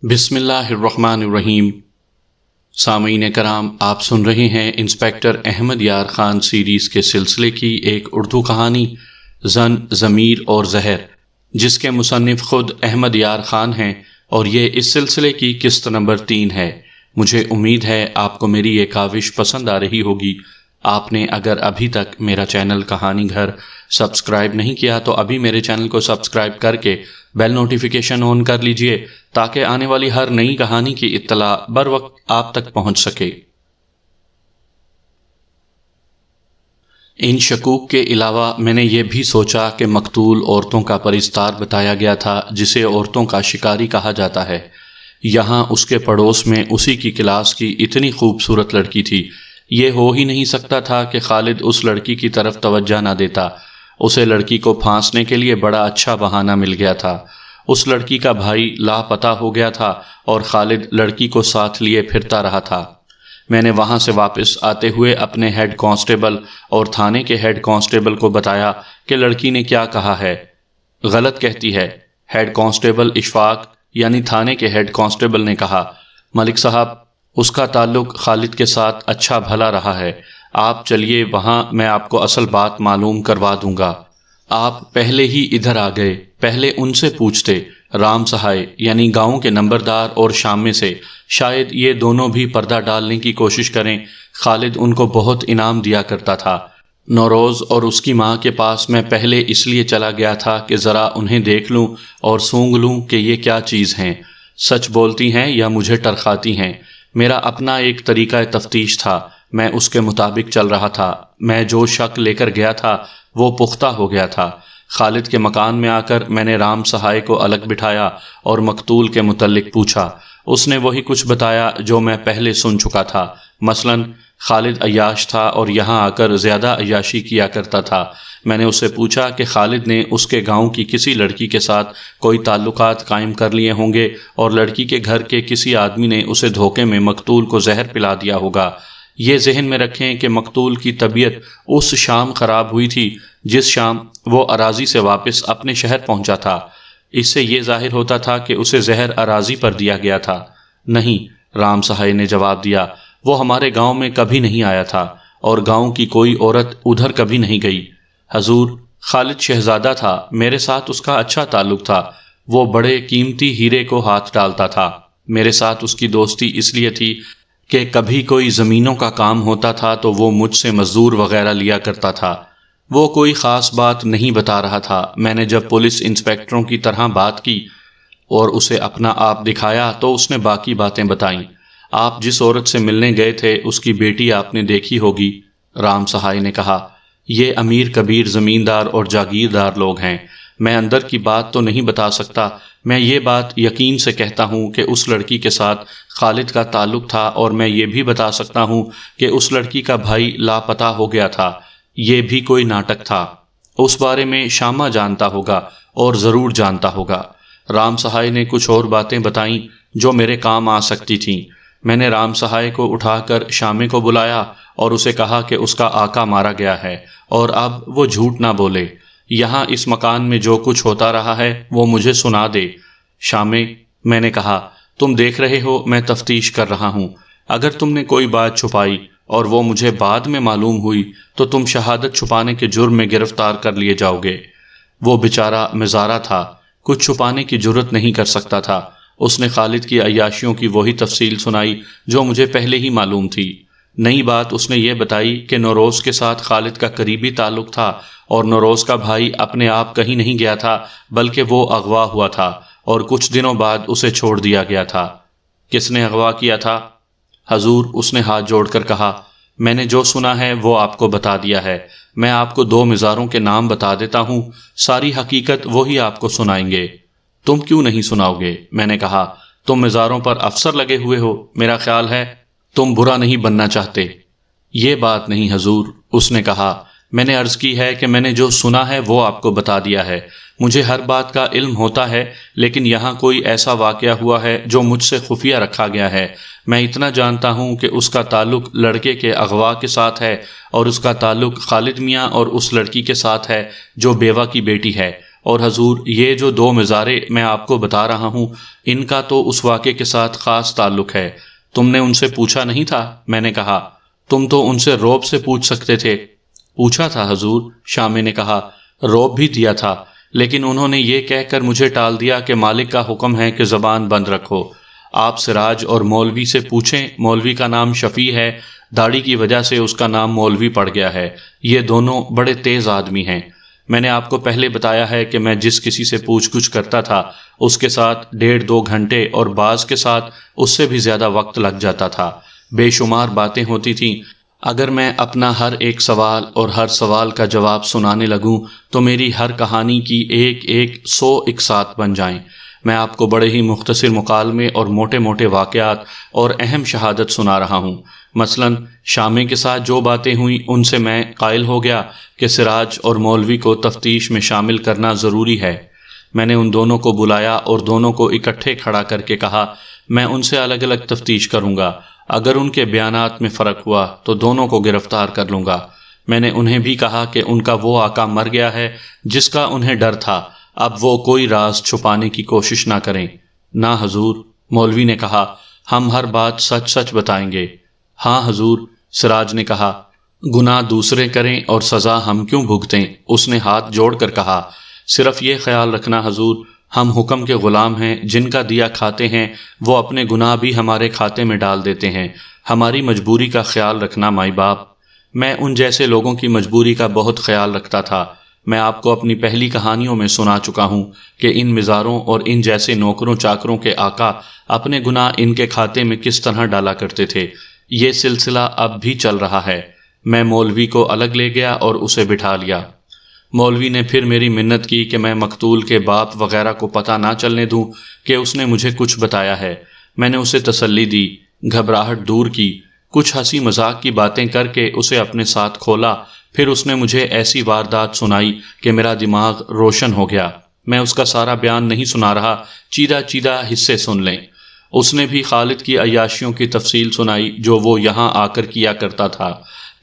بسم اللہ الرحمن الرحیم۔ سامعین کرام، آپ سن رہے ہیں انسپیکٹر احمد یار خان سیریز کے سلسلے کی ایک اردو کہانی زن، ضمیر اور زہر، جس کے مصنف خود احمد یار خان ہیں، اور یہ اس سلسلے کی قسط نمبر 3 ہے۔ مجھے امید ہے آپ کو میری یہ کاوش پسند آ رہی ہوگی۔ آپ نے اگر ابھی تک میرا چینل کہانی گھر سبسکرائب نہیں کیا تو ابھی میرے چینل کو سبسکرائب کر کے بیل نوٹیفیکیشن آن کر لیجئے تاکہ آنے والی ہر نئی کہانی کی اطلاع بر وقت آپ تک پہنچ سکے۔ ان شکوک کے علاوہ میں نے یہ بھی سوچا کہ مقتول عورتوں کا پرستار بتایا گیا تھا جسے عورتوں کا شکاری کہا جاتا ہے۔ یہاں اس کے پڑوس میں اسی کی کلاس کی اتنی خوبصورت لڑکی تھی، یہ ہو ہی نہیں سکتا تھا کہ خالد اس لڑکی کی طرف توجہ نہ دیتا۔ اسے لڑکی کو پھانسنے کے لیے بڑا اچھا بہانہ مل گیا تھا۔ اس لڑکی کا بھائی لاپتہ ہو گیا تھا اور خالد لڑکی کو ساتھ لیے پھرتا رہا تھا۔ میں نے وہاں سے واپس آتے ہوئے اپنے ہیڈ کانسٹیبل اور تھانے کے ہیڈ کانسٹیبل کو بتایا کہ لڑکی نے کیا کہا ہے۔ غلط کہتی ہے، ہیڈ کانسٹیبل اشفاق یعنی تھانے کے ہیڈ کانسٹیبل نے کہا۔ ملک صاحب، اس کا تعلق خالد کے ساتھ اچھا بھلا رہا ہے، آپ چلیے وہاں، میں آپ کو اصل بات معلوم کروا دوں گا۔ آپ پہلے ہی ادھر آ گئے، پہلے ان سے پوچھتے، رام سہائے یعنی گاؤں کے نمبردار اور شامے سے، شاید یہ دونوں بھی پردہ ڈالنے کی کوشش کریں۔ خالد ان کو بہت انعام دیا کرتا تھا۔ نوروز اور اس کی ماں کے پاس میں پہلے اس لیے چلا گیا تھا کہ ذرا انہیں دیکھ لوں اور سونگ لوں کہ یہ کیا چیز ہیں، سچ بولتی ہیں یا مجھے ٹرخاتی ہیں۔ میرا اپنا ایک طریقہ تفتیش تھا، میں اس کے مطابق چل رہا تھا۔ میں جو شک لے کر گیا تھا وہ پختہ ہو گیا تھا۔ خالد کے مکان میں آ کر میں نے رام سہائے کو الگ بٹھایا اور مقتول کے متعلق پوچھا۔ اس نے وہی کچھ بتایا جو میں پہلے سن چکا تھا۔ مثلاً خالد عیاش تھا اور یہاں آ کر زیادہ عیاشی کیا کرتا تھا۔ میں نے اس سے پوچھا کہ خالد نے اس کے گاؤں کی کسی لڑکی کے ساتھ کوئی تعلقات قائم کر لیے ہوں گے اور لڑکی کے گھر کے کسی آدمی نے اسے دھوکے میں مقتول کو زہر پلا دیا ہوگا۔ یہ ذہن میں رکھیں کہ مقتول کی طبیعت اس شام خراب ہوئی تھی جس شام وہ اراضی سے واپس اپنے شہر پہنچا تھا۔ اس سے یہ ظاہر ہوتا تھا کہ اسے زہر اراضی پر دیا گیا تھا۔ نہیں، رام سہائے نے جواب دیا، وہ ہمارے گاؤں میں کبھی نہیں آیا تھا اور گاؤں کی کوئی عورت ادھر کبھی نہیں گئی۔ حضور، خالد شہزادہ تھا، میرے ساتھ اس کا اچھا تعلق تھا، وہ بڑے قیمتی ہیرے کو ہاتھ ڈالتا تھا۔ میرے ساتھ اس کی دوستی اس لیے تھی کہ کبھی کوئی زمینوں کا کام ہوتا تھا تو وہ مجھ سے مزدور وغیرہ لیا کرتا تھا۔ وہ کوئی خاص بات نہیں بتا رہا تھا۔ میں نے جب پولیس انسپیکٹروں کی طرح بات کی اور اسے اپنا آپ دکھایا تو اس نے باقی باتیں بتائیں۔ آپ جس عورت سے ملنے گئے تھے اس کی بیٹی آپ نے دیکھی ہوگی، رام سہائے نے کہا۔ یہ امیر کبیر زمیندار اور جاگیردار لوگ ہیں، میں اندر کی بات تو نہیں بتا سکتا، میں یہ بات یقین سے کہتا ہوں کہ اس لڑکی کے ساتھ خالد کا تعلق تھا، اور میں یہ بھی بتا سکتا ہوں کہ اس لڑکی کا بھائی لاپتہ ہو گیا تھا۔ یہ بھی کوئی ناٹک تھا، اس بارے میں شامہ جانتا ہوگا اور ضرور جانتا ہوگا۔ رام سہائے نے کچھ اور باتیں بتائیں جو میرے کام آ سکتی تھیں۔ میں نے رام سہائے کو اٹھا کر شامے کو بلایا اور اسے کہا کہ اس کا آقا مارا گیا ہے اور اب وہ جھوٹ نہ بولے۔ یہاں اس مکان میں جو کچھ ہوتا رہا ہے وہ مجھے سنا دے۔ شامے، میں نے کہا، تم دیکھ رہے ہو میں تفتیش کر رہا ہوں، اگر تم نے کوئی بات چھپائی اور وہ مجھے بعد میں معلوم ہوئی تو تم شہادت چھپانے کے جرم میں گرفتار کر لیے جاؤ گے۔ وہ بیچارہ مزارہ تھا، کچھ چھپانے کی جرت نہیں کر سکتا تھا۔ اس نے خالد کی عیاشیوں کی وہی تفصیل سنائی جو مجھے پہلے ہی معلوم تھی۔ نئی بات اس نے یہ بتائی کہ نوروز کے ساتھ خالد کا قریبی تعلق تھا اور نوروز کا بھائی اپنے آپ کہیں نہیں گیا تھا بلکہ وہ اغوا ہوا تھا اور کچھ دنوں بعد اسے چھوڑ دیا گیا تھا۔ کس نے اغوا کیا تھا؟ حضور، اس نے ہاتھ جوڑ کر کہا، میں نے جو سنا ہے وہ آپ کو بتا دیا ہے۔ میں آپ کو 2 مزاروں کے نام بتا دیتا ہوں، ساری حقیقت وہی آپ کو سنائیں گے۔ تم کیوں نہیں سناؤ گے؟ میں نے کہا، تم مزاروں پر افسر لگے ہوئے ہو، میرا خیال ہے تم برا نہیں بننا چاہتے۔ یہ بات نہیں حضور، اس نے کہا، میں نے عرض کی ہے کہ میں نے جو سنا ہے وہ آپ کو بتا دیا ہے۔ مجھے ہر بات کا علم ہوتا ہے، لیکن یہاں کوئی ایسا واقعہ ہوا ہے جو مجھ سے خفیہ رکھا گیا ہے۔ میں اتنا جانتا ہوں کہ اس کا تعلق لڑکے کے اغوا کے ساتھ ہے اور اس کا تعلق خالد میاں اور اس لڑکی کے ساتھ ہے جو بیوہ کی بیٹی ہے، اور حضور یہ جو 2 مزارے میں آپ کو بتا رہا ہوں ان کا تو اس واقعے کے ساتھ خاص تعلق ہے۔ تم نے ان سے پوچھا نہیں تھا؟ میں نے کہا تم تو ان سے روب سے پوچھ سکتے تھے۔ پوچھا تھا حضور، شامی نے کہا، روب بھی دیا تھا، لیکن انہوں نے یہ کہہ کر مجھے ٹال دیا کہ مالک کا حکم ہے کہ زبان بند رکھو۔ آپ سراج اور مولوی سے پوچھیں، مولوی کا نام شفیع ہے، داڑھی کی وجہ سے اس کا نام مولوی پڑ گیا ہے۔ یہ دونوں بڑے تیز آدمی ہیں۔ میں نے آپ کو پہلے بتایا ہے کہ میں جس کسی سے پوچھ گچھ کرتا تھا اس کے ساتھ 1.5-2 گھنٹے اور بعض کے ساتھ اس سے بھی زیادہ وقت لگ جاتا تھا۔ بے شمار باتیں ہوتی تھیں۔ اگر میں اپنا ہر ایک سوال اور ہر سوال کا جواب سنانے لگوں تو میری ہر کہانی کی ایک 100 اقساط بن جائیں۔ میں آپ کو بڑے ہی مختصر مکالمے اور موٹے موٹے واقعات اور اہم شہادت سنا رہا ہوں۔ مثلا شامی کے ساتھ جو باتیں ہوئیں ان سے میں قائل ہو گیا کہ سراج اور مولوی کو تفتیش میں شامل کرنا ضروری ہے۔ میں نے ان دونوں کو بلایا اور دونوں کو اکٹھے کھڑا کر کے کہا میں ان سے الگ الگ تفتیش کروں گا، اگر ان کے بیانات میں فرق ہوا تو دونوں کو گرفتار کر لوں گا۔ میں نے انہیں بھی کہا کہ ان کا وہ آقا مر گیا ہے جس کا انہیں ڈر تھا، اب وہ کوئی راز چھپانے کی کوشش نہ کریں۔ نہ حضور، مولوی نے کہا، ہم ہر بات سچ سچ بتائیں گے۔ ہاں حضور، سراج نے کہا، گناہ دوسرے کریں اور سزا ہم کیوں بھگتیں؟ اس نے ہاتھ جوڑ کر کہا، صرف یہ خیال رکھنا حضور، ہم حکم کے غلام ہیں، جن کا دیا کھاتے ہیں وہ اپنے گناہ بھی ہمارے کھاتے میں ڈال دیتے ہیں۔ ہماری مجبوری کا خیال رکھنا مائی باپ۔ میں ان جیسے لوگوں کی مجبوری کا بہت خیال رکھتا تھا۔ میں آپ کو اپنی پہلی کہانیوں میں سنا چکا ہوں کہ ان مزاروں اور ان جیسے نوکروں چاکروں کے آقا اپنے گناہ ان کے کھاتے میں کس طرح ڈالا کرتے تھے۔ یہ سلسلہ اب بھی چل رہا ہے۔ میں مولوی کو الگ لے گیا اور اسے بٹھا لیا۔ مولوی نے پھر میری منت کی کہ میں مقتول کے باپ وغیرہ کو پتہ نہ چلنے دوں کہ اس نے مجھے کچھ بتایا ہے۔ میں نے اسے تسلی دی، گھبراہٹ دور کی، کچھ ہنسی مذاق کی باتیں کر کے اسے اپنے ساتھ کھولا۔ پھر اس نے مجھے ایسی واردات سنائی کہ میرا دماغ روشن ہو گیا۔ میں اس کا سارا بیان نہیں سنا رہا، چیدہ چیدہ حصے سن لیں۔ اس نے بھی خالد کی عیاشیوں کی تفصیل سنائی جو وہ یہاں آ کر کیا کرتا تھا۔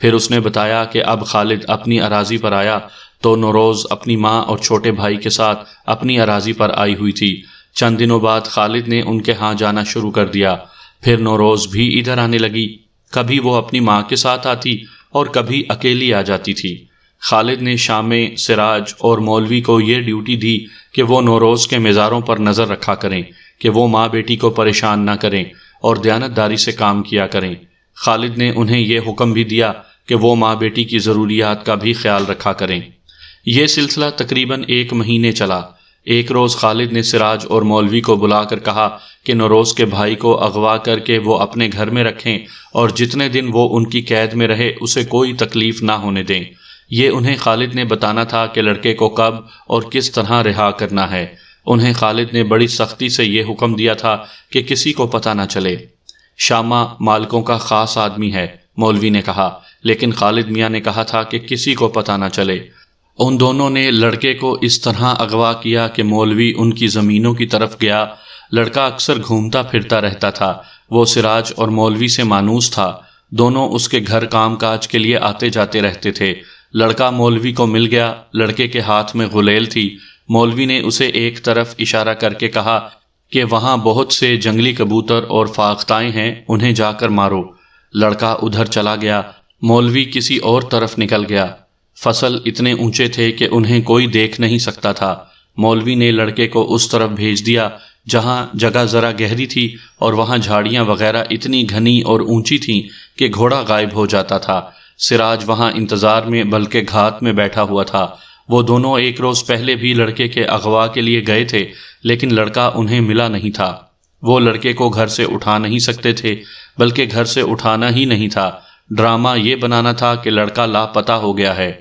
پھر اس نے بتایا کہ اب خالد اپنی اراضی پر آیا تو نوروز اپنی ماں اور چھوٹے بھائی کے ساتھ اپنی اراضی پر آئی ہوئی تھی۔ چند دنوں بعد خالد نے ان کے ہاں جانا شروع کر دیا۔ پھر نوروز بھی ادھر آنے لگی۔ کبھی وہ اپنی ماں کے ساتھ آتی اور کبھی اکیلی آ جاتی تھی۔ خالد نے شامے، سراج اور مولوی کو یہ ڈیوٹی دی کہ وہ نوروز کے مزاروں پر نظر رکھا کریں کہ وہ ماں بیٹی کو پریشان نہ کریں اور دیانتداری سے کام کیا کریں۔ خالد نے انہیں یہ حکم بھی دیا کہ وہ ماں بیٹی کی ضروریات کا بھی خیال رکھا کریں۔ یہ سلسلہ تقریباً 1 مہینے چلا۔ ایک روز خالد نے سراج اور مولوی کو بلا کر کہا کہ نوروز کے بھائی کو اغوا کر کے وہ اپنے گھر میں رکھیں اور جتنے دن وہ ان کی قید میں رہے اسے کوئی تکلیف نہ ہونے دیں۔ یہ انہیں خالد نے بتانا تھا کہ لڑکے کو کب اور کس طرح رہا کرنا ہے۔ انہیں خالد نے بڑی سختی سے یہ حکم دیا تھا کہ کسی کو پتہ نہ چلے۔ شامہ مالکوں کا خاص آدمی ہے، مولوی نے کہا، لیکن خالد میاں نے کہا تھا کہ کسی کو پتہ نہ چلے۔ ان دونوں نے لڑکے کو اس طرح اغوا کیا کہ مولوی ان کی زمینوں کی طرف گیا۔ لڑکا اکثر گھومتا پھرتا رہتا تھا۔ وہ سراج اور مولوی سے مانوس تھا۔ دونوں اس کے گھر کام کاج کے لیے آتے جاتے رہتے تھے۔ لڑکا مولوی کو مل گیا۔ لڑکے کے ہاتھ میں غلیل تھی۔ مولوی نے اسے ایک طرف اشارہ کر کے کہا کہ وہاں بہت سے جنگلی کبوتر اور فاختائیں ہیں، انہیں جا کر مارو۔ لڑکا ادھر چلا گیا۔ مولوی کسی اور طرف نکل گیا۔ فصل اتنے اونچے تھے کہ انہیں کوئی دیکھ نہیں سکتا تھا۔ مولوی نے لڑکے کو اس طرف بھیج دیا جہاں جگہ ذرا گہری تھی اور وہاں جھاڑیاں وغیرہ اتنی گھنی اور اونچی تھیں کہ گھوڑا غائب ہو جاتا تھا۔ سراج وہاں انتظار میں بلکہ گھات میں بیٹھا ہوا تھا۔ وہ دونوں ایک روز پہلے بھی لڑکے کے اغوا کے لیے گئے تھے، لیکن لڑکا انہیں ملا نہیں تھا۔ وہ لڑکے کو گھر سے اٹھا نہیں سکتے تھے، بلکہ گھر سے اٹھانا ہی نہیں تھا، ڈرامہ یہ بنانا تھا کہ لڑکا لاپتہ ہو گیا ہے۔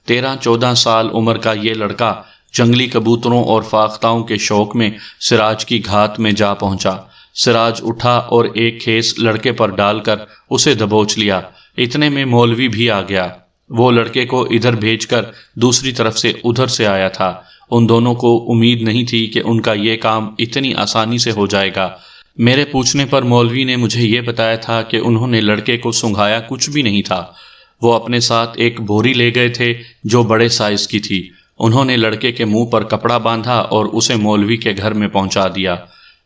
13-14 سال عمر کا یہ لڑکا جنگلی کبوتروں اور فاختاؤں کے شوق میں سراج کی گھات میں جا پہنچا۔ سراج اٹھا اور ایک کھیس لڑکے پر ڈال کر اسے دبوچ لیا۔ اتنے میں مولوی بھی آ گیا۔ وہ لڑکے کو ادھر بھیج کر دوسری طرف سے ادھر سے آیا تھا۔ ان دونوں کو امید نہیں تھی کہ ان کا یہ کام اتنی آسانی سے ہو جائے گا۔ میرے پوچھنے پر مولوی نے مجھے یہ بتایا تھا کہ انہوں نے لڑکے کو سنگھایا کچھ بھی نہیں تھا۔ وہ اپنے ساتھ ایک بوری لے گئے تھے جو بڑے سائز کی تھی۔ انہوں نے لڑکے کے منہ پر کپڑا باندھا اور اسے مولوی کے گھر میں پہنچا دیا۔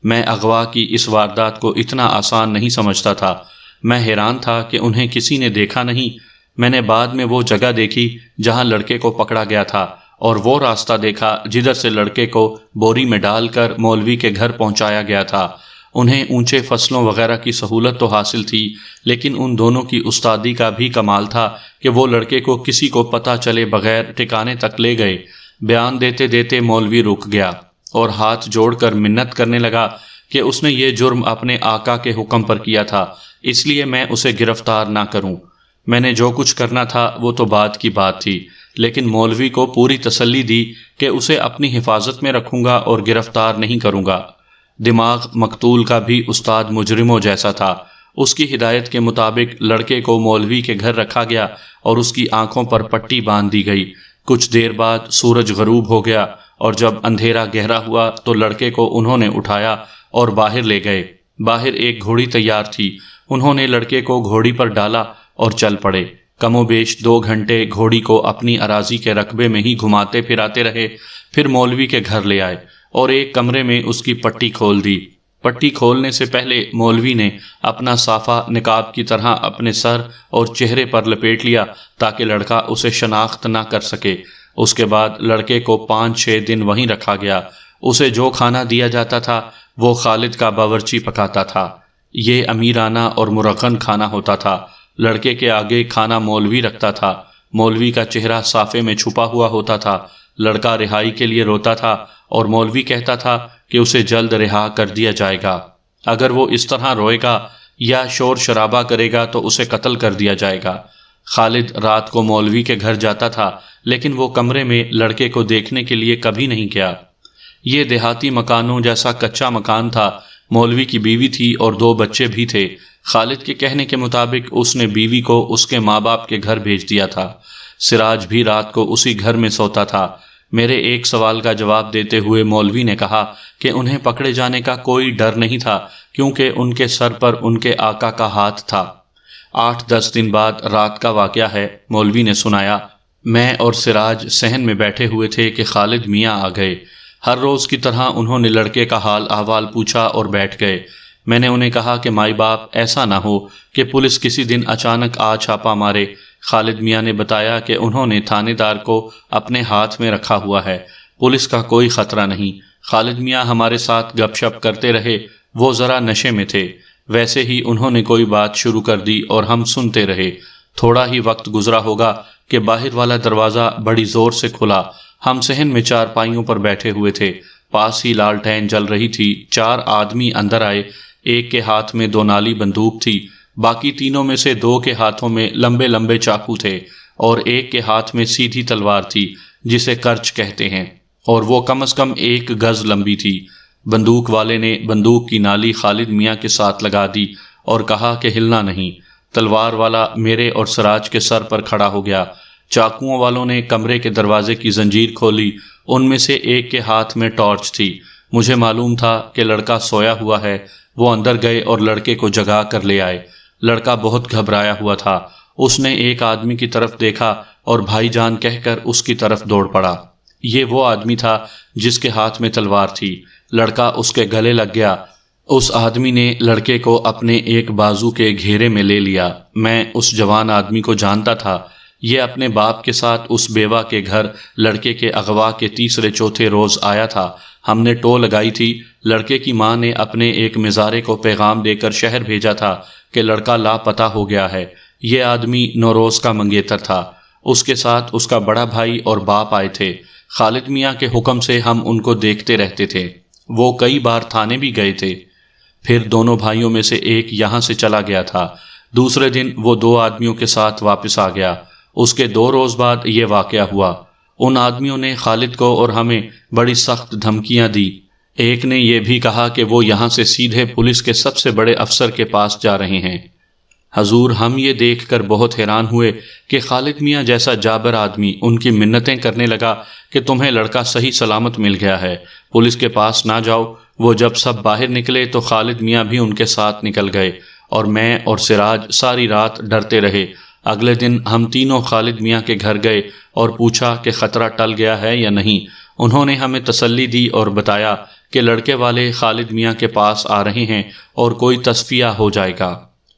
میں اغوا کی اس واردات کو اتنا آسان نہیں سمجھتا تھا۔ میں حیران تھا کہ انہیں کسی نے دیکھا نہیں۔ میں نے بعد میں وہ جگہ دیکھی جہاں لڑکے کو پکڑا گیا تھا، اور وہ راستہ دیکھا جدھر سے لڑکے کو بوری میں ڈال کر مولوی کے گھر پہنچایا گیا تھا۔ انہیں اونچے فصلوں وغیرہ کی سہولت تو حاصل تھی، لیکن ان دونوں کی استادی کا بھی کمال تھا کہ وہ لڑکے کو کسی کو پتہ چلے بغیر ٹھکانے تک لے گئے۔ بیان دیتے دیتے مولوی رک گیا اور ہاتھ جوڑ کر منت کرنے لگا کہ اس نے یہ جرم اپنے آقا کے حکم پر کیا تھا، اس لیے میں اسے گرفتار نہ کروں۔ میں نے جو کچھ کرنا تھا وہ تو بعد کی بات تھی، لیکن مولوی کو پوری تسلی دی کہ اسے اپنی حفاظت میں رکھوں گا اور گرفتار نہیں کروں گا۔ دماغ مقتول کا بھی استاد مجرموں جیسا تھا۔ اس کی ہدایت کے مطابق لڑکے کو مولوی کے گھر رکھا گیا اور اس کی آنکھوں پر پٹی باندھ دی گئی۔ کچھ دیر بعد سورج غروب ہو گیا، اور جب اندھیرا گہرا ہوا تو لڑکے کو انہوں نے اٹھایا اور باہر لے گئے۔ باہر ایک گھوڑی تیار تھی۔ انہوں نے لڑکے کو گھوڑی پر ڈالا اور چل پڑے۔ کم و بیش 2 گھنٹے گھوڑی کو اپنی اراضی کے رقبے میں ہی گھماتے پھراتے رہے۔ پھر مولوی کے گھر لے آئے اور ایک کمرے میں اس کی پٹی کھول دی۔ پٹی کھولنے سے پہلے مولوی نے اپنا صافہ نقاب کی طرح اپنے سر اور چہرے پر لپیٹ لیا تاکہ لڑکا اسے شناخت نہ کر سکے۔ اس کے بعد لڑکے کو 5-6 دن وہیں رکھا گیا۔ اسے جو کھانا دیا جاتا تھا وہ خالد کا باورچی پکاتا تھا۔ یہ امیرانہ اور مرغن کھانا ہوتا تھا۔ لڑکے کے آگے کھانا مولوی رکھتا تھا۔ مولوی کا چہرہ صافے میں چھپا ہوا ہوتا تھا۔ لڑکا رہائی کے لیے روتا تھا اور مولوی کہتا تھا کہ اسے جلد رہا کر دیا جائے گا۔ اگر وہ اس طرح روئے گا یا شور شرابہ کرے گا تو اسے قتل کر دیا جائے گا۔ خالد رات کو مولوی کے گھر جاتا تھا، لیکن وہ کمرے میں لڑکے کو دیکھنے کے لیے کبھی نہیں گیا۔ یہ دیہاتی مکانوں جیسا کچا مکان تھا۔ مولوی کی بیوی تھی اور 2 بچے بھی تھے۔ خالد کے کہنے کے مطابق اس نے بیوی کو اس کے ماں باپ کے گھر بھیج دیا تھا۔ سراج بھی رات کو اسی گھر میں سوتا تھا۔ میرے ایک سوال کا جواب دیتے ہوئے مولوی نے کہا کہ انہیں پکڑے جانے کا کوئی ڈر نہیں تھا، کیونکہ ان کے سر پر ان کے آقا کا ہاتھ تھا۔ 8-10 دن بعد رات کا واقعہ ہے، مولوی نے سنایا۔ میں اور سراج صحن میں بیٹھے ہوئے تھے کہ خالد میاں آ گئے۔ ہر روز کی طرح انہوں نے لڑکے کا حال احوال پوچھا اور بیٹھ گئے۔ میں نے انہیں کہا کہ مائی باپ ایسا نہ ہو کہ پولیس کسی دن اچانک آ چھاپا مارے۔ خالد میاں نے بتایا کہ انہوں نے تھانے دار کو اپنے ہاتھ میں رکھا ہوا ہے، پولیس کا کوئی خطرہ نہیں۔ خالد میاں ہمارے ساتھ گپ شپ کرتے رہے۔ وہ ذرا نشے میں تھے۔ ویسے ہی انہوں نے کوئی بات شروع کر دی اور ہم سنتے رہے۔ تھوڑا ہی وقت گزرا ہوگا کہ باہر والا دروازہ بڑی زور سے کھلا۔ ہم صحن میں 4 پائیوں پر بیٹھے ہوئے تھے۔ پاس ہی لالٹین جل رہی تھی۔ 4 آدمی اندر آئے۔ ایک کے ہاتھ میں 2 نالی بندوق تھی، باقی تینوں میں سے 2 کے ہاتھوں میں لمبے لمبے چاقو تھے اور ایک کے ہاتھ میں سیدھی تلوار تھی جسے کرچ کہتے ہیں، اور وہ کم از کم 1 گز لمبی تھی۔ بندوق والے نے بندوق کی نالی خالد میاں کے ساتھ لگا دی اور کہا کہ ہلنا نہیں۔ تلوار والا میرے اور سراج کے سر پر کھڑا ہو گیا۔ چاقوؤں والوں نے کمرے کے دروازے کی زنجیر کھولی۔ ان میں سے ایک کے ہاتھ میں ٹارچ تھی۔ مجھے معلوم تھا کہ لڑکا سویا ہوا ہے۔ وہ اندر گئے اور لڑکے کو جگا کر لے آئے۔ لڑکا بہت گھبرایا ہوا تھا۔ اس نے ایک آدمی کی طرف دیکھا اور بھائی جان کہہ کر اس کی طرف دوڑ پڑا۔ یہ وہ آدمی تھا جس کے ہاتھ میں تلوار تھی۔ لڑکا اس کے گلے لگ گیا۔ اس آدمی نے لڑکے کو اپنے ایک بازو کے گھیرے میں لے لیا۔ میں اس جوان آدمی کو جانتا تھا۔ یہ اپنے باپ کے ساتھ اس بیوہ کے گھر لڑکے کے اغوا کے 3-4 روز آیا تھا۔ ہم نے ٹو لگائی تھی۔ لڑکے کی ماں نے اپنے ایک مزارے کو پیغام دے کر شہر بھیجا تھا کہ لڑکا لاپتہ ہو گیا ہے۔ یہ آدمی نوروز کا منگیتر تھا۔ اس کے ساتھ اس کا بڑا بھائی اور باپ آئے تھے۔ خالد میاں کے حکم سے ہم ان کو دیکھتے رہتے تھے۔ وہ کئی بار تھانے بھی گئے تھے۔ پھر دونوں بھائیوں میں سے ایک یہاں سے چلا گیا تھا۔ دوسرے دن وہ 2 آدمیوں کے ساتھ واپس آ گیا۔ اس کے 2 روز بعد یہ واقعہ ہوا۔ ان آدمیوں نے خالد کو اور ہمیں بڑی سخت دھمکیاں دی۔ ایک نے یہ بھی کہا کہ وہ یہاں سے سیدھے پولیس کے سب سے بڑے افسر کے پاس جا رہے ہیں۔ حضور، ہم یہ دیکھ کر بہت حیران ہوئے کہ خالد میاں جیسا جابر آدمی ان کی منتیں کرنے لگا کہ تمہیں لڑکا صحیح سلامت مل گیا ہے، پولیس کے پاس نہ جاؤ۔ وہ جب سب باہر نکلے تو خالد میاں بھی ان کے ساتھ نکل گئے، اور میں اور سراج ساری رات ڈرتے رہے۔ اگلے دن ہم تینوں خالد میاں کے گھر گئے اور پوچھا کہ خطرہ ٹل گیا ہے یا نہیں۔ انہوں نے ہمیں تسلی دی اور بتایا کہ لڑکے والے خالد میاں کے پاس آ رہے ہیں اور کوئی تصفیہ ہو جائے گا۔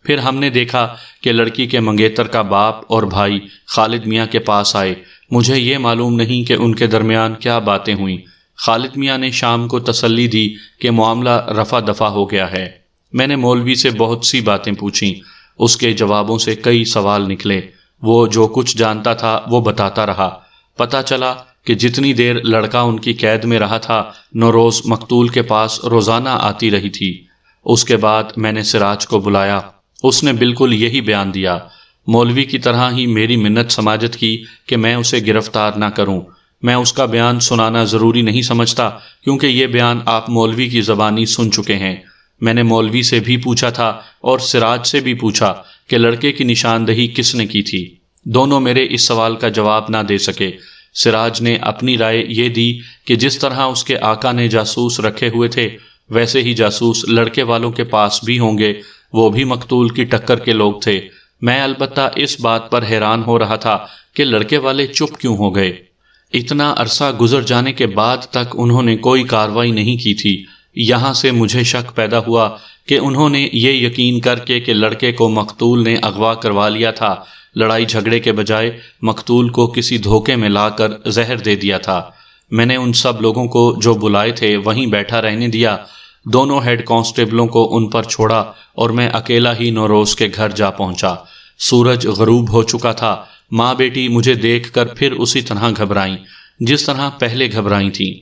پھر ہم نے دیکھا کہ لڑکی کے منگیتر کا باپ اور بھائی خالد میاں کے پاس آئے۔ مجھے یہ معلوم نہیں کہ ان کے درمیان کیا باتیں ہوئیں۔ خالد میاں نے شام کو تسلی دی کہ معاملہ رفع دفع ہو گیا ہے۔ میں نے مولوی سے بہت سی باتیں پوچھیں، اس کے جوابوں سے کئی سوال نکلے۔ وہ جو کچھ جانتا تھا وہ بتاتا رہا۔ پتہ چلا کہ جتنی دیر لڑکا ان کی قید میں رہا تھا، نوروز مقتول کے پاس روزانہ آتی رہی تھی۔ اس کے بعد میں نے سراج کو بلایا، اس نے بالکل یہی بیان دیا۔ مولوی کی طرح ہی میری منت سماجت کی کہ میں اسے گرفتار نہ کروں۔ میں اس کا بیان سنانا ضروری نہیں سمجھتا کیونکہ یہ بیان آپ مولوی کی زبانی سن چکے ہیں۔ میں نے مولوی سے بھی پوچھا تھا اور سراج سے بھی پوچھا کہ لڑکے کی نشاندہی کس نے کی تھی۔ دونوں میرے اس سوال کا جواب نہ دے سکے۔ سراج نے اپنی رائے یہ دی کہ جس طرح اس کے آقا نے جاسوس رکھے ہوئے تھے ویسے ہی جاسوس لڑکے والوں کے پاس بھی ہوں گے، وہ بھی مقتول کی ٹکر کے لوگ تھے۔ میں البتہ اس بات پر حیران ہو رہا تھا کہ لڑکے والے چپ کیوں ہو گئے۔ اتنا عرصہ گزر جانے کے بعد تک انہوں نے کوئی کارروائی نہیں کی تھی۔ یہاں سے مجھے شک پیدا ہوا کہ انہوں نے یہ یقین کر کے کہ لڑکے کو مقتول نے اغوا کروا لیا تھا، لڑائی جھگڑے کے بجائے مقتول کو کسی دھوکے میں لا کر زہر دے دیا تھا۔ میں نے ان سب لوگوں کو جو بلائے تھے وہیں بیٹھا رہنے دیا، دونوں ہیڈ کانسٹیبلوں کو ان پر چھوڑا اور میں اکیلا ہی نوروز کے گھر جا پہنچا۔ سورج غروب ہو چکا تھا۔ ماں بیٹی مجھے دیکھ کر پھر اسی طرح گھبرائیں جس طرح پہلے گھبرائی تھیں۔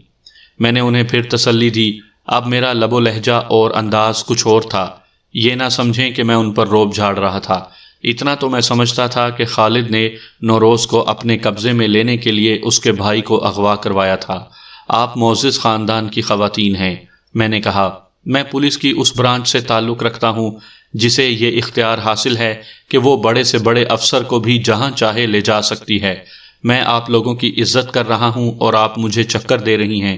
میں نے انہیں پھر تسلی دی۔ اب میرا لب و لہجہ اور انداز کچھ اور تھا۔ یہ نہ سمجھیں کہ میں ان پر روب جھاڑ رہا تھا۔ اتنا تو میں سمجھتا تھا کہ خالد نے نوروز کو اپنے قبضے میں لینے کے لیے اس کے بھائی کو اغوا کروایا تھا۔ آپ معزز خاندان کی خواتین ہیں۔ میں نے کہا، میں پولیس کی اس برانچ سے تعلق رکھتا ہوں جسے یہ اختیار حاصل ہے کہ وہ بڑے سے بڑے افسر کو بھی جہاں چاہے لے جا سکتی ہے۔ میں آپ لوگوں کی عزت کر رہا ہوں اور آپ مجھے چکر دے رہی ہیں۔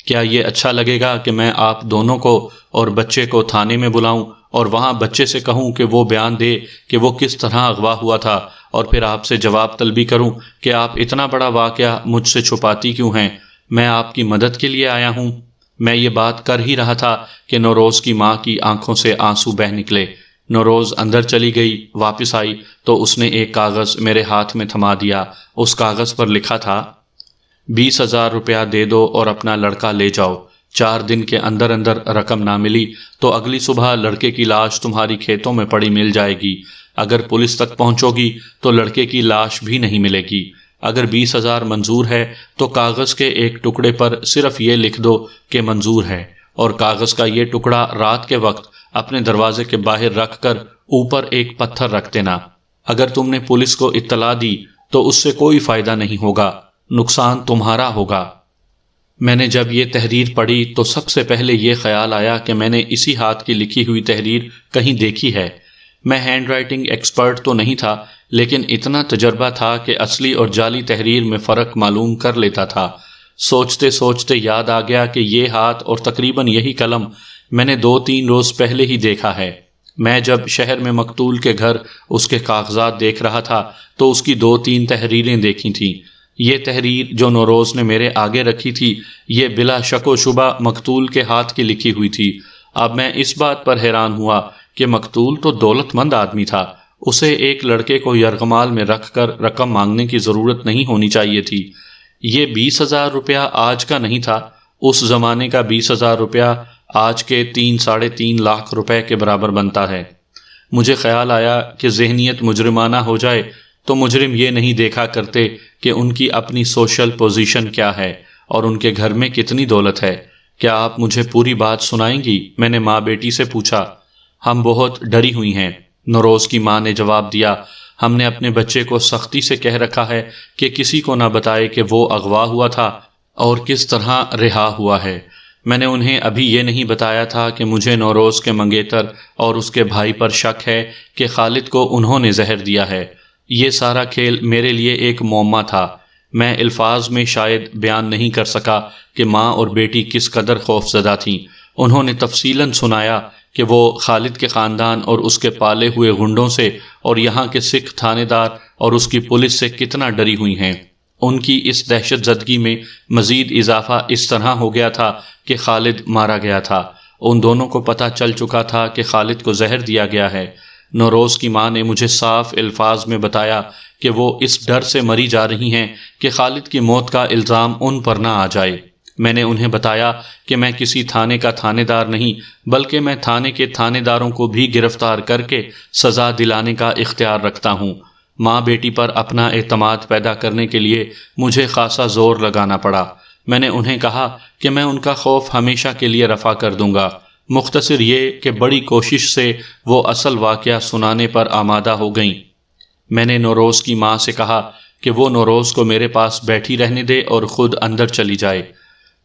کیا یہ اچھا لگے گا کہ میں آپ دونوں کو اور بچے کو تھانے میں بلاؤں اور وہاں بچے سے کہوں کہ وہ بیان دے کہ وہ کس طرح اغوا ہوا تھا، اور پھر آپ سے جواب طلبی کروں کہ آپ اتنا بڑا واقعہ مجھ سے چھپاتی کیوں ہیں؟ میں آپ کی مدد کے لیے آیا ہوں۔ میں یہ بات کر ہی رہا تھا کہ نوروز کی ماں کی آنکھوں سے آنسو بہہ نکلے۔ نوروز اندر چلی گئی، واپس آئی تو اس نے ایک کاغذ میرے ہاتھ میں تھما دیا۔ اس کاغذ پر لکھا تھا، 20,000 روپیہ دے دو اور اپنا لڑکا لے جاؤ۔ 4 دن کے اندر اندر رقم نہ ملی تو اگلی صبح لڑکے کی لاش تمہاری کھیتوں میں پڑی مل جائے گی۔ اگر پولیس تک پہنچو گی تو لڑکے کی لاش بھی نہیں ملے گی۔ اگر 20,000 منظور ہے تو کاغذ کے ایک ٹکڑے پر صرف یہ لکھ دو کہ منظور ہے، اور کاغذ کا یہ ٹکڑا رات کے وقت اپنے دروازے کے باہر رکھ کر اوپر ایک پتھر رکھ دینا۔ اگر تم نے پولیس کو اطلاع دی تو اس سے کوئی فائدہ نہیں ہوگا، نقصان تمہارا ہوگا۔ میں نے جب یہ تحریر پڑھی تو سب سے پہلے یہ خیال آیا کہ میں نے اسی ہاتھ کی لکھی ہوئی تحریر کہیں دیکھی ہے۔ میں ہینڈ رائٹنگ ایکسپرٹ تو نہیں تھا، لیکن اتنا تجربہ تھا کہ اصلی اور جعلی تحریر میں فرق معلوم کر لیتا تھا۔ سوچتے سوچتے یاد آ گیا کہ یہ ہاتھ اور تقریباً یہی قلم میں نے 2-3 روز پہلے ہی دیکھا ہے۔ میں جب شہر میں مقتول کے گھر اس کے کاغذات دیکھ رہا تھا تو اس کی 2-3 تحریریں دیکھی تھیں۔ یہ تحریر جو نوروز نے میرے آگے رکھی تھی، یہ بلا شک و شبہ مقتول کے ہاتھ کی لکھی ہوئی تھی۔ اب میں اس بات پر حیران ہوا کہ مقتول تو دولت مند آدمی تھا، اسے ایک لڑکے کو یرغمال میں رکھ کر رقم مانگنے کی ضرورت نہیں ہونی چاہیے تھی۔ یہ 20,000 روپیہ آج کا نہیں تھا، اس زمانے کا 20,000 روپیہ آج کے 3-3.5 لاکھ روپے کے برابر بنتا ہے۔ مجھے خیال آیا کہ ذہنیت مجرمانہ ہو جائے تو مجرم یہ نہیں دیکھا کرتے کہ ان کی اپنی سوشل پوزیشن کیا ہے اور ان کے گھر میں کتنی دولت ہے۔ کیا آپ مجھے پوری بات سنائیں گی؟ میں نے ماں بیٹی سے پوچھا۔ ہم بہت ڈری ہوئی ہیں، نوروز کی ماں نے جواب دیا۔ ہم نے اپنے بچے کو سختی سے کہہ رکھا ہے کہ کسی کو نہ بتائے کہ وہ اغوا ہوا تھا اور کس طرح رہا ہوا ہے۔ میں نے انہیں ابھی یہ نہیں بتایا تھا کہ مجھے نوروز کے منگیتر اور اس کے بھائی پر شک ہے کہ خالد کو انہوں نے زہر دیا ہے۔ یہ سارا کھیل میرے لیے ایک معمہ تھا۔ میں الفاظ میں شاید بیان نہیں کر سکا کہ ماں اور بیٹی کس قدر خوف زدہ تھیں۔ انہوں نے تفصیلاً سنایا کہ وہ خالد کے خاندان اور اس کے پالے ہوئے غنڈوں سے اور یہاں کے سکھ تھانے دار اور اس کی پولیس سے کتنا ڈری ہوئی ہیں۔ ان کی اس دہشت زدگی میں مزید اضافہ اس طرح ہو گیا تھا کہ خالد مارا گیا تھا۔ ان دونوں کو پتہ چل چکا تھا کہ خالد کو زہر دیا گیا ہے۔ نوروز کی ماں نے مجھے صاف الفاظ میں بتایا کہ وہ اس ڈر سے مری جا رہی ہیں کہ خالد کی موت کا الزام ان پر نہ آ جائے۔ میں نے انہیں بتایا کہ میں کسی تھانے کا تھانے دار نہیں، بلکہ میں تھانے کے تھانے داروں کو بھی گرفتار کر کے سزا دلانے کا اختیار رکھتا ہوں۔ ماں بیٹی پر اپنا اعتماد پیدا کرنے کے لیے مجھے خاصا زور لگانا پڑا۔ میں نے انہیں کہا کہ میں ان کا خوف ہمیشہ کے لیے رفع کر دوں گا۔ مختصر یہ کہ بڑی کوشش سے وہ اصل واقعہ سنانے پر آمادہ ہو گئیں۔ میں نے نوروز کی ماں سے کہا کہ وہ نوروز کو میرے پاس بیٹھی رہنے دے اور خود اندر چلی جائے۔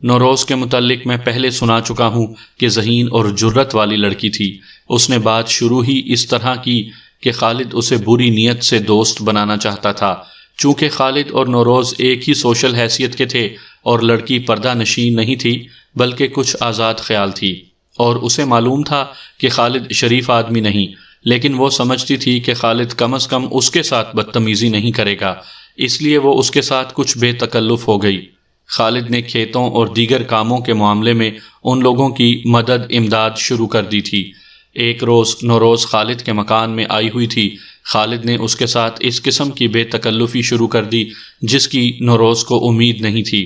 نوروز کے متعلق میں پہلے سنا چکا ہوں کہ ذہین اور جرت والی لڑکی تھی۔ اس نے بات شروع ہی اس طرح کی کہ خالد اسے بری نیت سے دوست بنانا چاہتا تھا۔ چونکہ خالد اور نوروز ایک ہی سوشل حیثیت کے تھے اور لڑکی پردہ نشین نہیں تھی بلکہ کچھ آزاد خیال تھی، اور اسے معلوم تھا کہ خالد شریف آدمی نہیں، لیکن وہ سمجھتی تھی کہ خالد کم از کم اس کے ساتھ بدتمیزی نہیں کرے گا، اس لیے وہ اس کے ساتھ کچھ بے تکلف ہو گئی۔ خالد نے کھیتوں اور دیگر کاموں کے معاملے میں ان لوگوں کی مدد امداد شروع کر دی تھی۔ ایک روز نوروز خالد کے مکان میں آئی ہوئی تھی۔ خالد نے اس کے ساتھ اس قسم کی بے تکلفی شروع کر دی جس کی نوروز کو امید نہیں تھی۔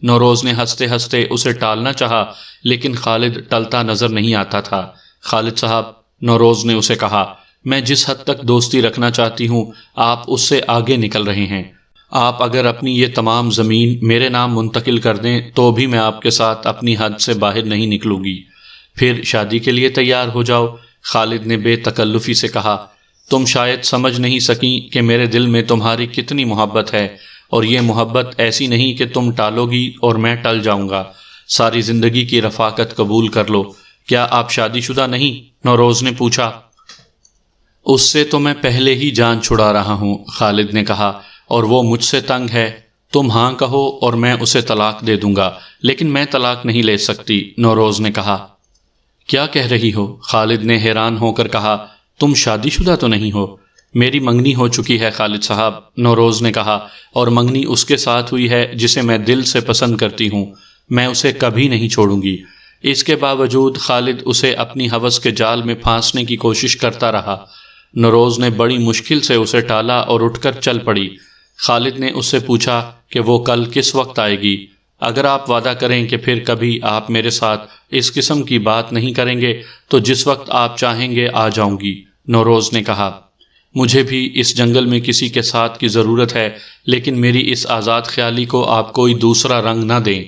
نوروز نے ہنستے ہنستے اسے ٹالنا چاہا، لیکن خالد ٹلتا نظر نہیں آتا تھا۔ خالد صاحب، نوروز نے اسے کہا، میں جس حد تک دوستی رکھنا چاہتی ہوں آپ اس سے آگے نکل رہے ہیں۔ آپ اگر اپنی یہ تمام زمین میرے نام منتقل کر دیں تو بھی میں آپ کے ساتھ اپنی حد سے باہر نہیں نکلوں گی۔ پھر شادی کے لیے تیار ہو جاؤ۔ خالد نے بے تکلفی سے کہا، تم شاید سمجھ نہیں سکیں کہ میرے دل میں تمہاری کتنی محبت ہے، اور یہ محبت ایسی نہیں کہ تم ٹالو گی اور میں ٹل جاؤں گا۔ ساری زندگی کی رفاقت قبول کر لو۔ کیا آپ شادی شدہ نہیں؟ نوروز نے پوچھا۔ اس سے تو میں پہلے ہی جان چھڑا رہا ہوں، خالد نے کہا، اور وہ مجھ سے تنگ ہے۔ تم ہاں کہو اور میں اسے طلاق دے دوں گا، لیکن میں طلاق نہیں لے سکتی، نوروز نے کہا۔ کیا کہہ رہی ہو؟ خالد نے حیران ہو کر کہا، تم شادی شدہ تو نہیں ہو؟ میری منگنی ہو چکی ہے خالد صاحب، نوروز نے کہا، اور منگنی اس کے ساتھ ہوئی ہے جسے میں دل سے پسند کرتی ہوں۔ میں اسے کبھی نہیں چھوڑوں گی۔ اس کے باوجود خالد اسے اپنی ہوس کے جال میں پھانسنے کی کوشش کرتا رہا۔ نوروز نے بڑی مشکل سے اسے ٹالا اور اٹھ کر چل پڑی۔ خالد نے اس سے پوچھا کہ وہ کل کس وقت آئے گی؟ اگر آپ وعدہ کریں کہ پھر کبھی آپ میرے ساتھ اس قسم کی بات نہیں کریں گے تو جس وقت آپ چاہیں گے آ جاؤں گی، نوروز نے کہا۔ مجھے بھی اس جنگل میں کسی کے ساتھ کی ضرورت ہے، لیکن میری اس آزاد خیالی کو آپ کوئی دوسرا رنگ نہ دیں۔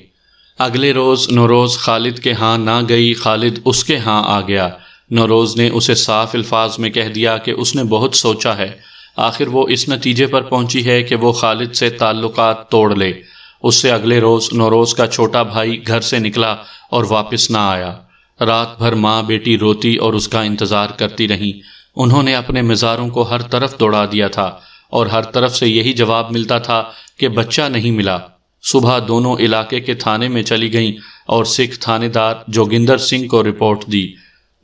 اگلے روز نوروز خالد کے ہاں نہ گئی، خالد اس کے ہاں آ گیا۔ نوروز نے اسے صاف الفاظ میں کہہ دیا کہ اس نے بہت سوچا ہے، آخر وہ اس نتیجے پر پہنچی ہے کہ وہ خالد سے تعلقات توڑ لے۔ اس سے اگلے روز نوروز کا چھوٹا بھائی گھر سے نکلا اور واپس نہ آیا۔ رات بھر ماں بیٹی روتی اور اس کا انتظار کرتی رہیں۔ انہوں نے اپنے مزاروں کو ہر طرف دوڑا دیا تھا اور ہر طرف سے یہی جواب ملتا تھا کہ بچہ نہیں ملا۔ صبح دونوں علاقے کے تھانے میں چلی گئیں اور سکھ تھانے دار جوگندر سنگھ کو رپورٹ دی۔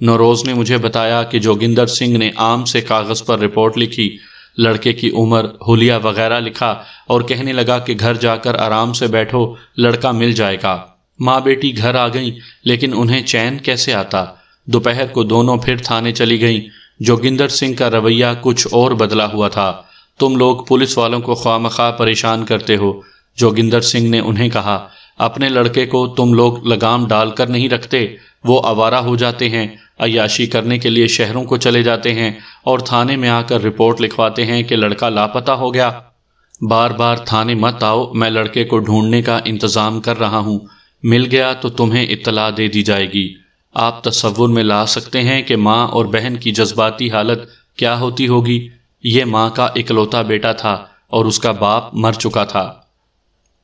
نوروز نے مجھے بتایا کہ جوگندر سنگھ نے عام سے کاغذ پر رپورٹ لکھی، لڑکے کی عمر، حلیہ وغیرہ لکھا اور کہنے لگا کہ گھر جا کر آرام سے بیٹھو، لڑکا مل جائے گا۔ ماں بیٹی گھر آ گئیں، لیکن انہیں چین کیسے آتا؟ دوپہر کو دونوں پھر تھانے چلی گئیں۔ جوگندر سنگھ کا رویہ کچھ اور بدلا ہوا تھا۔ تم لوگ پولیس والوں کو خواہ مخواہ پریشان کرتے ہو، جوگندر سنگھ نے انہیں کہا۔ اپنے لڑکے کو تم لوگ لگام ڈال کر نہیں رکھتے، وہ آوارہ ہو جاتے ہیں، عیاشی کرنے کے لیے شہروں کو چلے جاتے ہیں اور تھانے میں آ کر رپورٹ لکھواتے ہیں کہ لڑکا لاپتہ ہو گیا۔ بار بار تھانے مت آؤ، میں لڑکے کو ڈھونڈنے کا انتظام کر رہا ہوں، مل گیا تو تمہیں اطلاع دے دی جائے گی۔ آپ تصور میں لا سکتے ہیں کہ ماں اور بہن کی جذباتی حالت کیا ہوتی ہوگی۔ یہ ماں کا اکلوتا بیٹا تھا اور اس کا باپ مر چکا تھا۔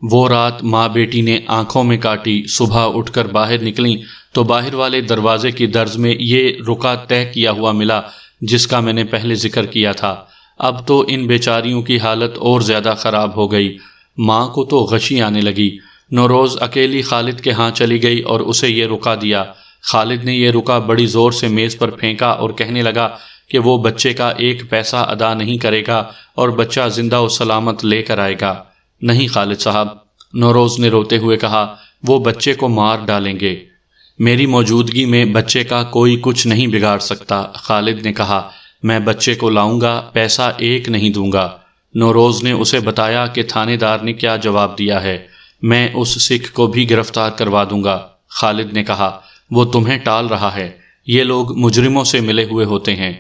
وہ رات ماں بیٹی نے آنکھوں میں کاٹی۔ صبح اٹھ کر باہر نکلیں تو باہر والے دروازے کی درز میں یہ رکا طے کیا ہوا ملا جس کا میں نے پہلے ذکر کیا تھا۔ اب تو ان بیچاریوں کی حالت اور زیادہ خراب ہو گئی۔ ماں کو تو غشی آنے لگی۔ نوروز اکیلی خالد کے ہاں چلی گئی اور اسے یہ رکا دیا۔ خالد نے یہ رکا بڑی زور سے میز پر پھینکا اور کہنے لگا کہ وہ بچے کا ایک پیسہ ادا نہیں کرے گا اور بچہ زندہ و سلامت لے کر آئے گا۔ نہیں خالد صاحب، نوروز نے روتے ہوئے کہا، وہ بچے کو مار ڈالیں گے، میری موجودگی میں بچے کا کوئی کچھ نہیں بگاڑ سکتا۔ خالد نے کہا، میں بچے کو لاؤں گا، پیسہ ایک نہیں دوں گا۔ نوروز نے اسے بتایا کہ تھانے دار نے کیا جواب دیا ہے، میں اس سکھ کو بھی گرفتار کروا دوں گا۔ خالد نے کہا، وہ تمہیں ٹال رہا ہے، یہ لوگ مجرموں سے ملے ہوئے ہوتے ہیں۔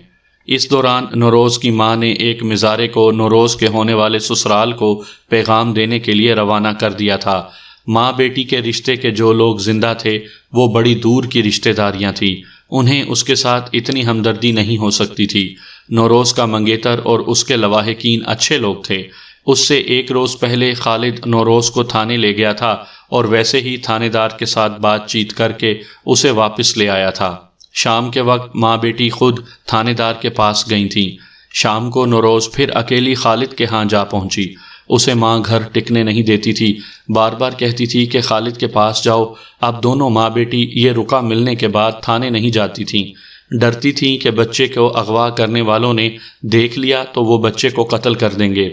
اس دوران نوروز کی ماں نے ایک مزارے کو نوروز کے ہونے والے سسرال کو پیغام دینے کے لیے روانہ کر دیا تھا۔ ماں بیٹی کے رشتے کے جو لوگ زندہ تھے وہ بڑی دور کی رشتہ داریاں تھیں، انہیں اس کے ساتھ اتنی ہمدردی نہیں ہو سکتی تھی۔ نوروز کا منگیتر اور اس کے لواحقین اچھے لوگ تھے۔ اس سے ایک روز پہلے خالد نوروز کو تھانے لے گیا تھا اور ویسے ہی تھانے دار کے ساتھ بات چیت کر کے اسے واپس لے آیا تھا۔ شام کے وقت ماں بیٹی خود تھانے دار کے پاس گئی تھیں۔ شام کو نوروز پھر اکیلی خالد کے ہاں جا پہنچی۔ اسے ماں گھر ٹکنے نہیں دیتی تھی، بار بار کہتی تھی کہ خالد کے پاس جاؤ۔ اب دونوں ماں بیٹی یہ رکا ملنے کے بعد تھانے نہیں جاتی تھیں، ڈرتی تھیں کہ بچے کو اغوا کرنے والوں نے دیکھ لیا تو وہ بچے کو قتل کر دیں گے۔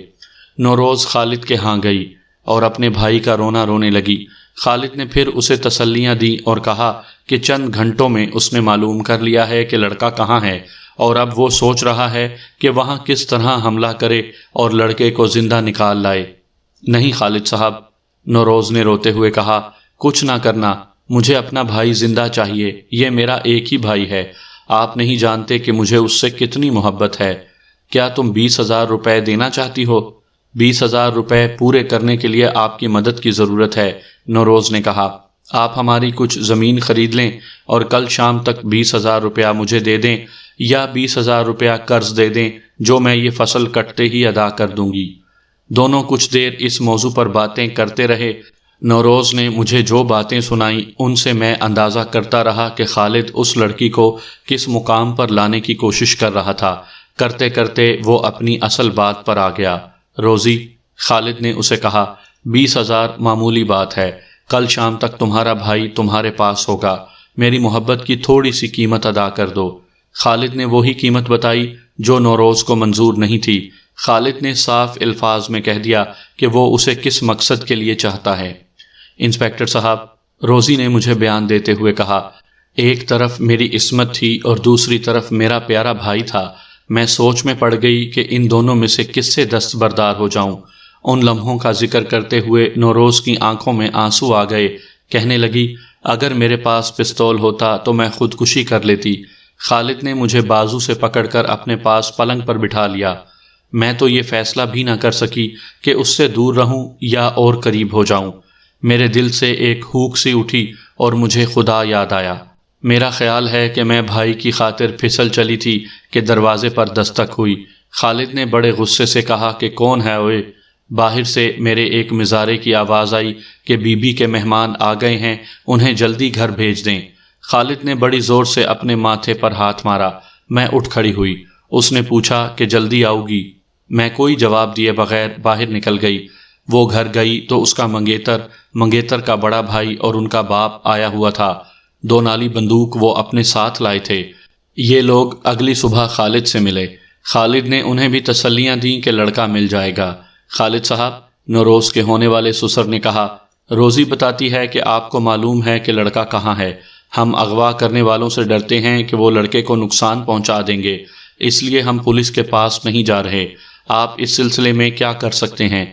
نوروز خالد کے ہاں گئی اور اپنے بھائی کا رونا رونے لگی۔ خالد نے پھر اسے تسلیاں دیں اور کہا کہ چند گھنٹوں میں اس نے معلوم کر لیا ہے کہ لڑکا کہاں ہے اور اب وہ سوچ رہا ہے کہ وہاں کس طرح حملہ کرے اور لڑکے کو زندہ نکال لائے۔ نہیں خالد صاحب، نوروز نے روتے ہوئے کہا، کچھ نہ کرنا، مجھے اپنا بھائی زندہ چاہیے، یہ میرا ایک ہی بھائی ہے، آپ نہیں جانتے کہ مجھے اس سے کتنی محبت ہے۔ کیا تم 20,000 روپے دینا چاہتی ہو؟ 20,000 روپے پورے کرنے کے لیے آپ کی مدد کی ضرورت ہے، نوروز نے کہا۔ آپ ہماری کچھ زمین خرید لیں اور کل شام تک 20,000 روپیہ مجھے دے دیں یا 20,000 روپیہ قرض دے دیں جو میں یہ فصل کٹتے ہی ادا کر دوں گی۔ دونوں کچھ دیر اس موضوع پر باتیں کرتے رہے۔ نوروز نے مجھے جو باتیں سنائیں ان سے میں اندازہ کرتا رہا کہ خالد اس لڑکی کو کس مقام پر لانے کی کوشش کر رہا تھا۔ کرتے کرتے وہ اپنی اصل بات پر آ گیا۔ روزی، خالد نے اسے کہا، 20,000 معمولی بات ہے، کل شام تک تمہارا بھائی تمہارے پاس ہوگا، میری محبت کی تھوڑی سی قیمت ادا کر دو۔ خالد نے وہی قیمت بتائی جو نوروز کو منظور نہیں تھی۔ خالد نے صاف الفاظ میں کہہ دیا کہ وہ اسے کس مقصد کے لیے چاہتا ہے۔ انسپکٹر صاحب، روزی نے مجھے بیان دیتے ہوئے کہا، ایک طرف میری عصمت تھی اور دوسری طرف میرا پیارا بھائی تھا۔ میں سوچ میں پڑ گئی کہ ان دونوں میں سے کس سے دستبردار ہو جاؤں۔ ان لمحوں کا ذکر کرتے ہوئے نوروز کی آنکھوں میں آنسو آ گئے۔ کہنے لگی، اگر میرے پاس پستول ہوتا تو میں خودکشی کر لیتی۔ خالد نے مجھے بازو سے پکڑ کر اپنے پاس پلنگ پر بٹھا لیا۔ میں تو یہ فیصلہ بھی نہ کر سکی کہ اس سے دور رہوں یا اور قریب ہو جاؤں۔ میرے دل سے ایک ہوک سی اٹھی اور مجھے خدا یاد آیا۔ میرا خیال ہے کہ میں بھائی کی خاطر پھسل چلی تھی کہ دروازے پر دستک ہوئی۔ خالد نے بڑے غصے سے کہا کہ کون ہے اوئے؟ باہر سے میرے ایک مزارے کی آواز آئی کہ بی بی کے مہمان آ گئے ہیں، انہیں جلدی گھر بھیج دیں۔ خالد نے بڑی زور سے اپنے ماتھے پر ہاتھ مارا۔ میں اٹھ کھڑی ہوئی۔ اس نے پوچھا کہ جلدی آؤ گی؟ میں کوئی جواب دیے بغیر باہر نکل گئی۔ وہ گھر گئی تو اس کا منگیتر کا بڑا بھائی اور ان کا باپ آیا ہوا تھا۔ 2 نالی بندوق وہ اپنے ساتھ لائے تھے۔ یہ لوگ اگلی صبح خالد سے ملے۔ خالد نے انہیں بھی تسلیاں دیں کہ لڑکا مل جائے گا۔ خالد صاحب، نوروز کے ہونے والے سسر نے کہا، روزی بتاتی ہے کہ آپ کو معلوم ہے کہ لڑکا کہاں ہے۔ ہم اغوا کرنے والوں سے ڈرتے ہیں کہ وہ لڑکے کو نقصان پہنچا دیں گے، اس لیے ہم پولیس کے پاس نہیں جا رہے۔ آپ اس سلسلے میں کیا کر سکتے ہیں؟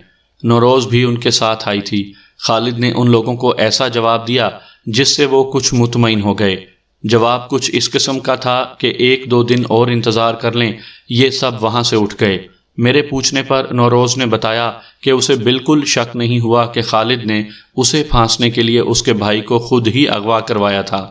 نوروز بھی ان کے ساتھ آئی تھی۔ خالد نے ان لوگوں کو ایسا جواب دیا جس سے وہ کچھ مطمئن ہو گئے۔ جواب کچھ اس قسم کا تھا کہ 1-2 دن اور انتظار کر لیں۔ یہ سب وہاں سے اٹھ گئے۔ میرے پوچھنے پر نوروز نے بتایا کہ اسے بالکل شک نہیں ہوا کہ خالد نے اسے پھانسنے کے لیے اس کے بھائی کو خود ہی اغوا کروایا تھا۔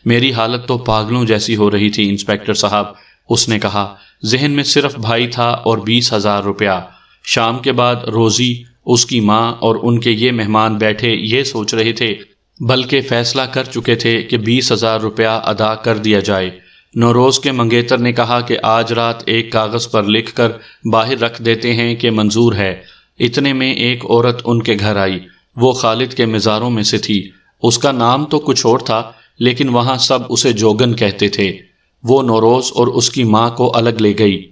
میری حالت تو پاگلوں جیسی ہو رہی تھی انسپکٹر صاحب، اس نے کہا۔ ذہن میں صرف بھائی تھا اور 20,000 روپیہ۔ شام کے بعد روزی، اس کی ماں اور ان کے یہ مہمان بیٹھے یہ سوچ رہے تھے، بلکہ فیصلہ کر چکے تھے کہ 20,000 روپیہ ادا کر دیا جائے۔ نوروز کے منگیتر نے کہا کہ آج رات ایک کاغذ پر لکھ کر باہر رکھ دیتے ہیں کہ منظور ہے۔ اتنے میں ایک عورت ان کے گھر آئی۔ وہ خالد کے مزاروں میں سے تھی۔ اس کا نام تو کچھ اور تھا لیکن وہاں سب اسے جوگن کہتے تھے۔ وہ نوروز اور اس کی ماں کو الگ لے گئی۔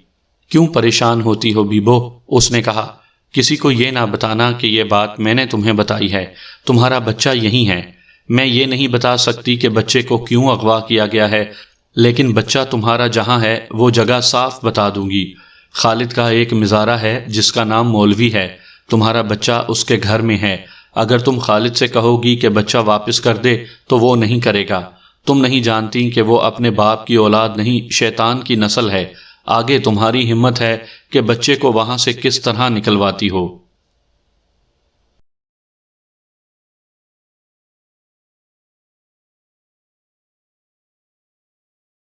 کیوں پریشان ہوتی ہو بیبو؟ اس نے کہا، کسی کو یہ نہ بتانا کہ یہ بات میں نے تمہیں بتائی ہے، تمہارا بچہ یہی ہے۔ میں یہ نہیں بتا سکتی کہ بچے کو کیوں اغوا کیا گیا ہے، لیکن بچہ تمہارا جہاں ہے وہ جگہ صاف بتا دوں گی۔ خالد کا ایک مزارع ہے جس کا نام مولوی ہے، تمہارا بچہ اس کے گھر میں ہے۔ اگر تم خالد سے کہو گی کہ بچہ واپس کر دے تو وہ نہیں کرے گا۔ تم نہیں جانتی کہ وہ اپنے باپ کی اولاد نہیں، شیطان کی نسل ہے۔ آگے تمہاری ہمت ہے کہ بچے کو وہاں سے کس طرح نکلواتی ہو۔